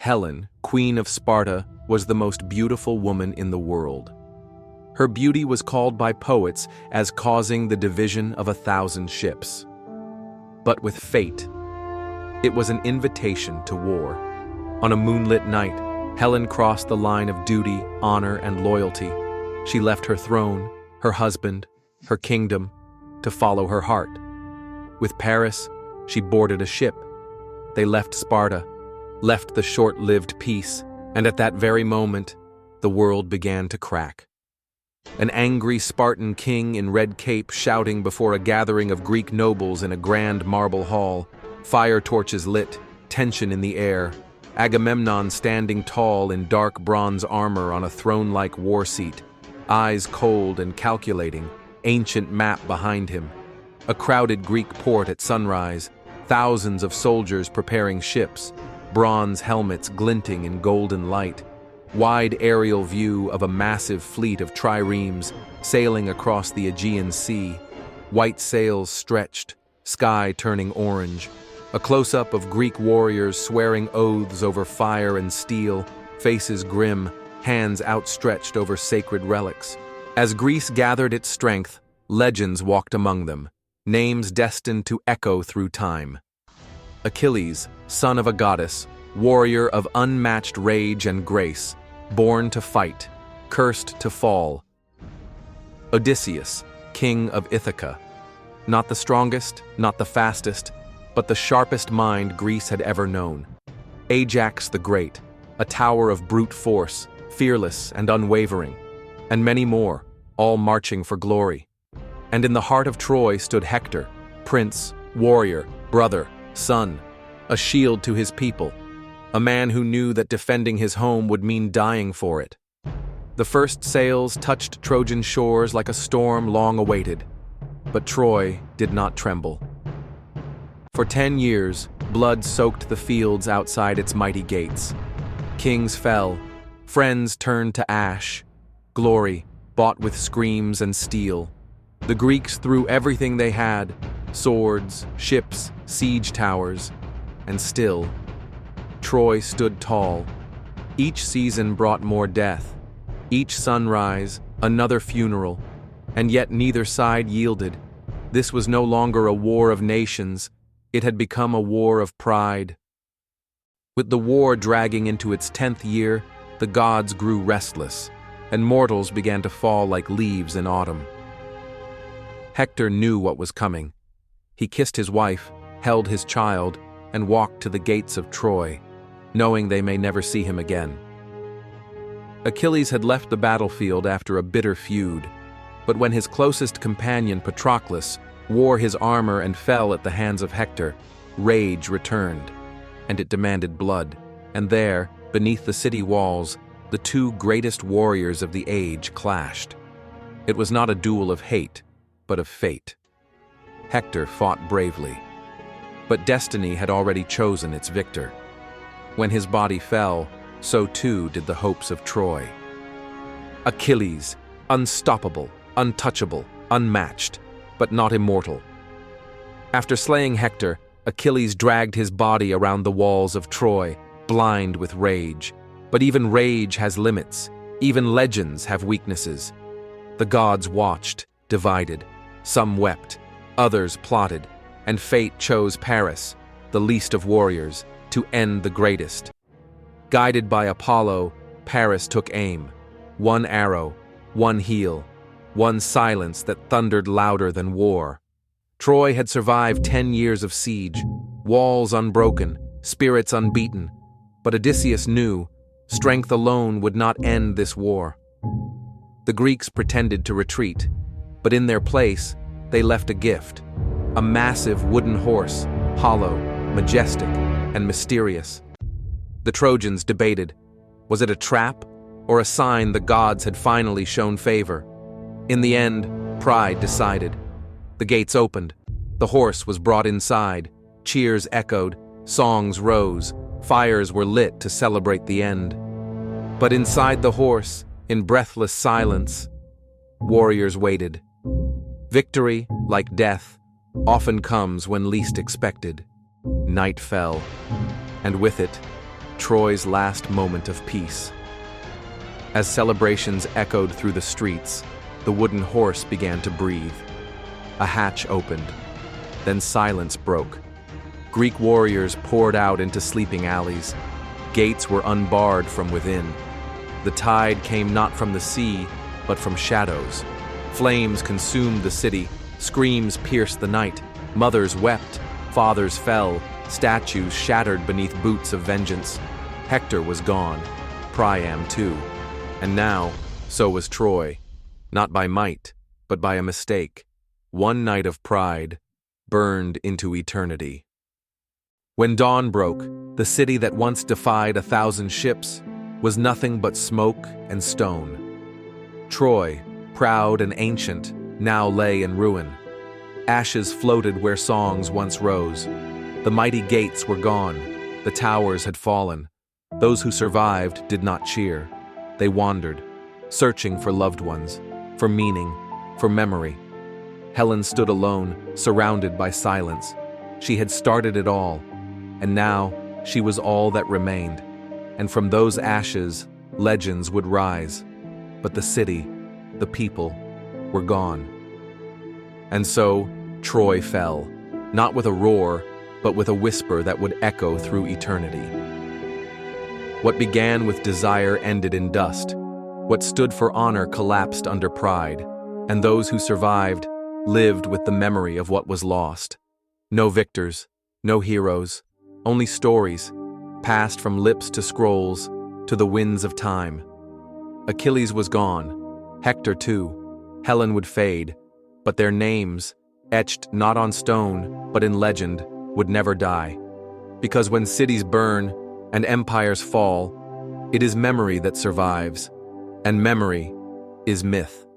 Helen, queen of Sparta, was the most beautiful woman in the world. Her beauty was called by poets as causing the division of 1,000 ships. But with fate, it was an invitation to war. On a moonlit night, Helen crossed the line of duty, honor, and loyalty. She left her throne, her husband, her kingdom, to follow her heart. With Paris, she boarded a ship. They left Sparta, left the short-lived peace, and at that very moment, the world began to crack. An angry Spartan king in red cape shouting before a gathering of Greek nobles in a grand marble hall, fire torches lit, tension in the air, Agamemnon standing tall in dark bronze armor on a throne-like war seat, eyes cold and calculating, ancient map behind him. A crowded Greek port at sunrise, thousands of soldiers preparing ships, bronze helmets glinting in golden light, wide aerial view of a massive fleet of triremes sailing across the Aegean Sea, white sails stretched, sky turning orange, a close-up of Greek warriors swearing oaths over fire and steel, faces grim, hands outstretched over sacred relics. As Greece gathered its strength, legends walked among them, names destined to echo through time. Achilles, son of a goddess, warrior of unmatched rage and grace, born to fight, cursed to fall. Odysseus, king of Ithaca, not the strongest, not the fastest, but the sharpest mind Greece had ever known. Ajax the Great, a tower of brute force, fearless and unwavering, and many more, all marching for glory. And in the heart of Troy stood Hector, prince, warrior, brother, son, a shield to his people, a man who knew that defending his home would mean dying for it. The first sails touched Trojan shores like a storm long awaited, but Troy did not tremble. For 10 years, blood soaked the fields outside its mighty gates. Kings fell, friends turned to ash, glory bought with screams and steel. The Greeks threw everything they had, swords, ships, siege towers, and still, Troy stood tall. Each season brought more death, each sunrise, another funeral, and yet neither side yielded. This was no longer a war of nations, it had become a war of pride. With the war dragging into its 10th year, the gods grew restless, and mortals began to fall like leaves in autumn. Hector knew what was coming. He kissed his wife, held his child, and walked to the gates of Troy, knowing they may never see him again. Achilles had left the battlefield after a bitter feud, but when his closest companion Patroclus wore his armor and fell at the hands of Hector, rage returned, and it demanded blood. And there, beneath the city walls, the two greatest warriors of the age clashed. It was not a duel of hate, but of fate. Hector fought bravely, but destiny had already chosen its victor. When his body fell, so too did the hopes of Troy. Achilles, unstoppable, untouchable, unmatched, but not immortal. After slaying Hector, Achilles dragged his body around the walls of Troy, blind with rage. But even rage has limits. Even legends have weaknesses. The gods watched, divided. Some wept, others plotted, and fate chose Paris, the least of warriors, to end the greatest. Guided by Apollo, Paris took aim. One arrow, one heel, one silence that thundered louder than war. Troy had survived 10 years of siege, walls unbroken, spirits unbeaten, but Odysseus knew strength alone would not end this war. The Greeks pretended to retreat, but in their place, they left a gift, a massive wooden horse, hollow, majestic, and mysterious. The Trojans debated, was it a trap or a sign the gods had finally shown favor? In the end, pride decided. The gates opened, the horse was brought inside, cheers echoed, songs rose, fires were lit to celebrate the end. But inside the horse, in breathless silence, warriors waited. Victory, like death, often comes when least expected. Night fell, and with it, Troy's last moment of peace. As celebrations echoed through the streets, the wooden horse began to breathe. A hatch opened. Then silence broke. Greek warriors poured out into sleeping alleys. Gates were unbarred from within. The tide came not from the sea, but from shadows. Flames consumed the city. Screams pierced the night. Mothers wept. Fathers fell. Statues shattered beneath boots of vengeance. Hector was gone. Priam too. And now, so was Troy. Not by might, but by a mistake. One night of pride burned into eternity. When dawn broke, the city that once defied 1,000 ships was nothing but smoke and stone. Troy, proud and ancient, now lay in ruin. Ashes floated where songs once rose. The mighty gates were gone. The towers had fallen. Those who survived did not cheer. They wandered, searching for loved ones, for meaning, for memory. Helen stood alone, surrounded by silence. She had started it all, and now she was all that remained. And from those ashes, legends would rise. But the city, the people, were gone. And so, Troy fell, not with a roar, but with a whisper that would echo through eternity. What began with desire ended in dust. What stood for honor collapsed under pride, and those who survived lived with the memory of what was lost. No victors, no heroes, only stories, passed from lips to scrolls, to the winds of time. Achilles was gone, Hector too. Helen would fade, but their names, etched not on stone, but in legend, would never die. Because when cities burn and empires fall, it is memory that survives, and memory is myth.